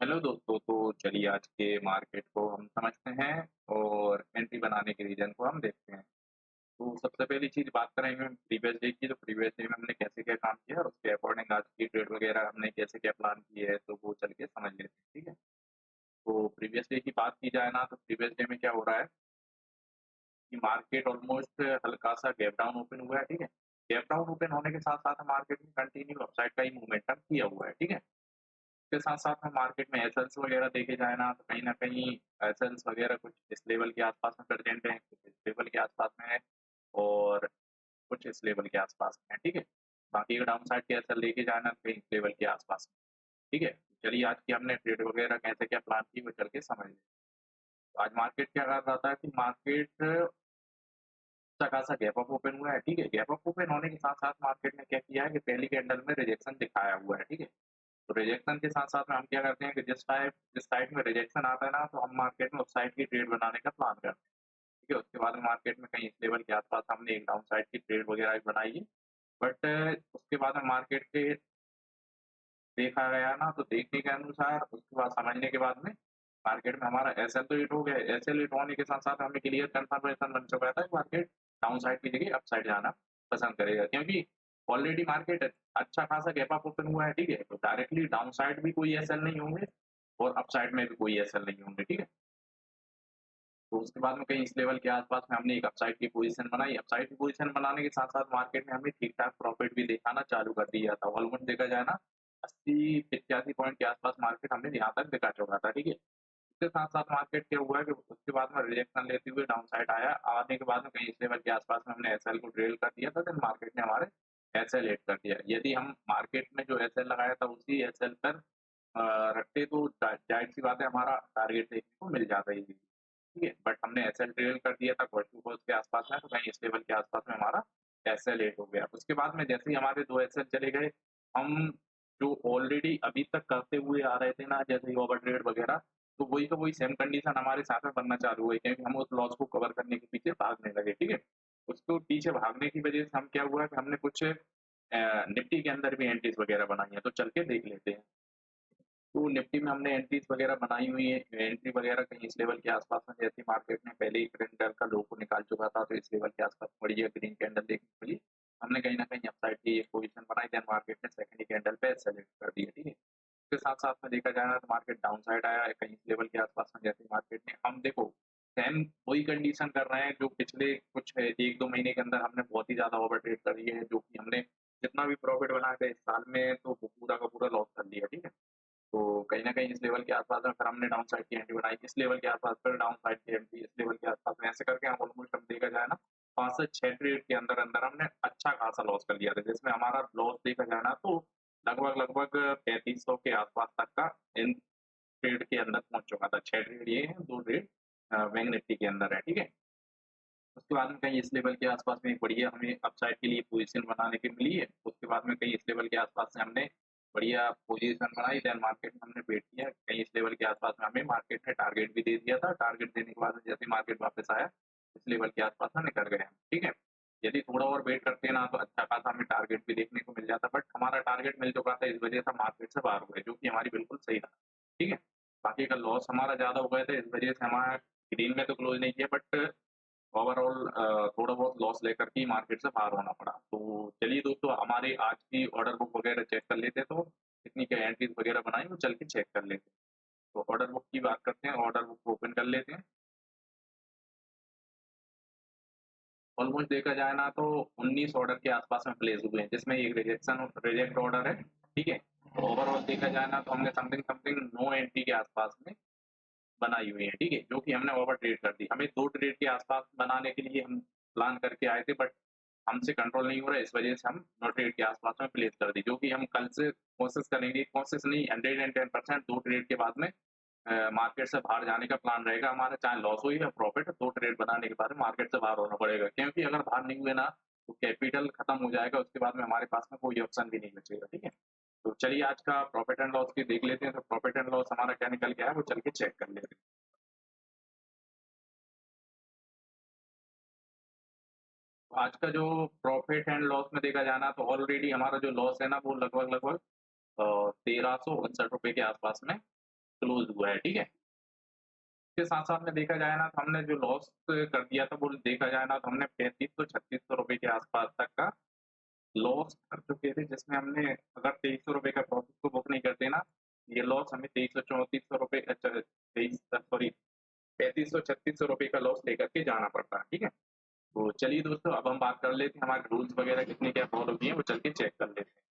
Hello दोस्तों, तो चलिए आज के मार्केट को हम समझते हैं और एंट्री बनाने के रीज़न को हम देखते हैं। तो सबसे पहली चीज़ बात करेंगे हम प्रीवियस डे की, तो प्रीवियस डे में हमने कैसे क्या काम किया और उसके अकॉर्डिंग आज की ट्रेड वगैरह हमने कैसे क्या प्लान की है, तो वो चल के समझ लेते हैं, ठीक है? तो प्रीवियस डे की बात की जाए ना, तो प्रीवियस डे में क्या हो रहा है कि मार्केट ऑलमोस्ट हल्का-सा गैप डाउन ओपन हुआ है, ठीक है? गैप डाउन ओपन होने के साथ-साथ मार्केट में कंटिन्यू अपसाइड का ही मोमेंटम किया हुआ है, ठीक है? इसके साथ-साथ में मार्केट में एसएल्स वगैरह देखे जाए ना, तो कहीं न कहीं एसएल्स वगैरह कुछ इस लेवल के आस-पास में प्रेज़ेंट हैं, कुछ इस लेवल के आस-पास में है और कुछ इस लेवल के आस-पास में है, ठीक है? बाकी अगर डाउन साइड के एसएल देखे जाए ना, तो कहीं इस लेवल के आस-पास में, ठीक है? चलिए आज की हमने ट्रेड वगैरह कैसे क्या प्लान की, वो चल के समझ लेते हैं। तो आज मार्केट क्या कर रहा था कि मार्केट अच्छा खासा गैप अप ओपन हुआ है, ठीक है? गैप अप ओपन होने के साथ-साथ मार्केट ने क्या किया है कि पहली कैंडल में रिजेक्शन दिखाया हुआ है, ठीक है? तो रिजेक्शन के साथ-साथ में हम क्या करते हैं कि जिस साइड में रिजेक्शन आता है ना, तो हम मार्केट में उस साइड की ट्रेड बनाने का प्लान करते हैं, ठीक है? उसके बाद में मार्केट में कहीं इस लेवल के आस-पास हमने एक डाउन साइड की ट्रेड वगैरह भी बनाई है। बट उसके बाद में मार्केट के देखा गया ना, तो देखने के अनुसार उसके बाद समझने के बाद में मार्केट में हमारा एसएल तो हिट हो गया। एसएल हिट होने के साथ-साथ हमें क्लियर कन्फर्मेशन बन चुका था कि मार्केट डाउन साइड की जगह अप साइड जाना पसंद करेगा, क्योंकि ऑलरेडी मार्केट अच्छा खासा गैप अप ओपन हुआ है, ठीक है? तो डायरेक्टली डाउन साइड भी कोई एसएल नहीं होंगे और अप साइड में भी कोई एसएल नहीं होंगे, ठीक है? तो उसके बाद में कहीं इस लेवल के आस-पास में हमने एक अपसाइड की पोज़ीशन बनाई। अपसाइड की पोज़ीशन बनाने के साथ-साथ मार्केट में हमने ठीक-ठाक प्रॉफ़िट भी दिखाना चालू कर दिया था। ऑलमोस्ट देखा जाए ना 80-85 पॉइंट के आस-पास मार्केट हमने यहाँ तक दिखा चुका था, ठीक है? इसके साथ-साथ मार्केट क्या हुआ है कि उसके बाद में रिजेक्शन लेते हुए डाउन साइड आया। आने के बाद में कहीं इस लेवल के आस-पास में हमने एसएल को ट्रेल कर दिया था, देन मार्केट ने हमारे एसएल हिट कर दिया। यदि हम मार्केट में जो एसएल लगाया था उसी एसएल पर रखते तो ज़ाहिर-सी बात है हमारा टारगेट देखने को मिल जाता ही। ठीक है, बट हमने एसएल ट्रेल कर दिया था कॉस्ट टू कॉस्ट के आसपास में, तो कहीं इस लेवल के आसपास में हमारा एसएल हिट हो गया। उसके बाद में जैसे ही हमारे 2 एसएल चले गए, हम जो ऑलरेडी अभी तक करते हुए आ रहे थे ना, जैसे ओवर ट्रेड वगैरह, तो वही का वही सेम कंडीशन हमारे साथ में बनना चालू हुई, क्योंकि हम उस लॉस को कवर करने के पीछे भागने लगे, ठीक है? उसको पीछे भागने की वजह से हम क्या हुआ कि हमने कुछ निफ्टी के अंदर भी एंट्रीज़ वगैरह बनाई हैं, तो चल के देख लेते हैं। तो निफ्टी में हमने एंट्रीज़ वगैरह बनाई हुई है। एंट्री वगैरह कहीं इस लेवल के आस-पास में, जैसे मार्केट ने पहले ही क्रिंटल का लो को निकाल चुका था, तो इस लेवल के आस-पास बढ़िया ग्रीन कैंडल देखने को मिली। हमने कहीं न कहीं अपसाइड की एक पोज़ीशन बनाई, देन मार्केट ने सेकंड ही कैंडल पे सेलेक्ट कर दिया, ठीक है? इसके साथ-साथ में देखा जाए ना, तो मार्केट डाउन साइड आया है कहीं इस लेवल के आस-पास में, जैसे मार्केट ने हम देखो सेम वही कंडीशन कर रहे हैं जो पिछले कुछ 1-2 महीने के अंदर हमने बहुत ही ज़्यादा ओवरट्रेड करी है, जो कि हमने जितना भी प्रॉफिट बनाया था इस साल में, तो वो पूरा का पूरा लॉस कर लिया, ठीक है? तो कहीं न कहीं इस लेवल के आस-पास में फिर हमने डाउन साइड की एंट्री बनाई, इस लेवल के आस-पास फिर डाउन साइड की एंट्री, इस लेवल के आस-पास में, ऐसे करके हम ऑलमोस्ट हम देखा जाए ना 5 से 6 ट्रेड के अंदर-अंदर हमने अच्छा खासा लॉस कर लिया था, जिसमें हमारा लॉस देखा जाए ना तो लगभग 3500 के आस-पास तक का इन ट्रेड के अंदर पहुँच चुका था। 6 ट्रेड ये हैं, 2 ट्रेड बैंक निफ्टी के अंदर है, ठीक है? उसके बाद में कहीं इस लेवल के आस-पास में एक बढ़िया हमें अपसाइड के लिए पोज़ीशन बनाने की मिली है। उसके बाद में कहीं इस लेवल के आस-पास से हमने बढ़िया पोज़ीशन बनाई, देन मार्केट में हमने वेट किया। कहीं इस लेवल के आस-पास में हमें मार्केट ने टारगेट भी दे दिया था। टारगेट देने के बाद में जैसे ही मार्केट वापस आया, इस लेवल के आस-पास में निकल गए हम, ठीक है? यदि थोड़ा और वेट करते ना, तो अच्छा खासा हमें टारगेट भी देखने को मिल जाता, बट हमारा टारगेट मिल चुका था, इस वजह से हम मार्केट से बाहर हो गए, जो कि हमारी बिल्कुल सही रहा, ठीक है? बाकी का लॉस हमारा ज़्यादा हो गया था, इस वजह से हमारा ग्रीन में तो क्लोज़ नहीं किया, बट ओवरऑल थोड़ा बहुत लॉस लेकर के ही मार्केट से बाहर होना पड़ा। तो चलिए दोस्तों, हमारी आज की ऑर्डर बुक वगैरह चेक कर लेते हैं, तो कितनी क्या एंट्रीज़ वगैरह बनाई वो चल के चेक कर लेते हैं। तो ऑर्डर बुक की बात करते हैं, ऑर्डर बुक को ओपन कर लेते हैं। ऑलमोस्ट देखा जाए ना तो 19 ऑर्डर के आस-पास में प्लेस हुए हैं, जिसमें एक रिजेक्ट ऑर्डर है, ठीक है? तो ओवरऑल देखा जाए ना तो हमने समथिंग समथिंग 9 एंट्री के आस-पास में बनाई हुई है, ठीक है? जो कि हमने ओवर ट्रेड कर दी। हमें 2 ट्रेड के आस-पास बनाने के लिए हम प्लान करके आए थे, बट हमसे कंट्रोल नहीं हो रहा है, इस वजह से हम नो ट्रेड के आस-पास में प्लेस कर दी, जो कि हम कल से कोशिश करेंगे, कोशिश नहीं 110% 2 ट्रेड के बाद में मार्केट से बाहर जाने का प्लान रहेगा हमारा, चाहे लॉस हो या प्रॉफिट, 2 ट्रेड बनाने के बाद में मार्केट से बाहर होना पड़ेगा। क्योंकि अगर बाहर नहीं हुए ना, तो कैपिटल खत्म हो जाएगा, उसके बाद में हमारे पास में कोई ऑप्शन भी नहीं बचेगा, ठीक है? तो चलिए आज का प्रॉफिट एंड लॉस की देख लेते हैं, तो प्रॉफिट एंड लॉस हमारा क्या निकल के आया, वो चल के चेक कर लेते हैं। तो आज का जो प्रॉफिट एंड लॉस में देखा जाए ना, तो ऑलरेडी हमारा जो लॉस है ना, वो लगभग-लगभग ₹1369 के आस-पास में क्लोज़ हुआ है, ठीक है? इसके साथ-साथ में देखा जाए ना तो हमने जो लॉस कर दिया था वो देखा जाए ना तो हमने 3500-3600 रुपए के आस-पास तक का लॉस कर चुके थे, जिसमें हमने अगर ₹2300 का प्रॉफ़िट को बुक नहीं करते ना, ये लॉस हमें 2300-3400 रुपए 3500-3600 रुपए का लॉस लेकर के जाना पड़ता है, ठीक है? तो चलिए दोस्तों अब हम बात कर लेते हैं हमारे रूल्स वगैरह कितने क्या फ़ॉलो किए हैं, वो चल के चेक कर लेते हैं।